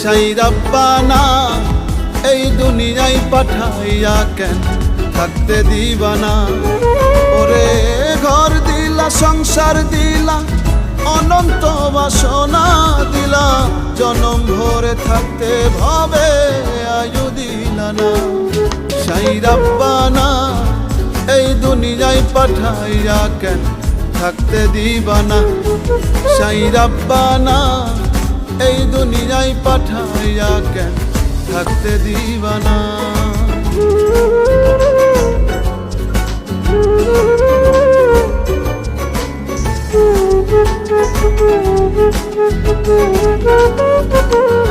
সাই রাব্বানা এই দুনিয়ায় পাঠাইয়া কেন থাকতে দিবানা। ওরে ঘর দিলা সংসার দিলা অনন্ত বাসনা দিলা, জনম ভরে থাকতে ভাবে আয়ু দিলা না। সাই রাব্বানা এই দুনিয়ায় পাঠাইয়া কেন থাকতে দিবানা। সাই রাব্বানা এই দুনিয়ায় পাঠাইয়া কেন থাকতে দিবানা। Thank you.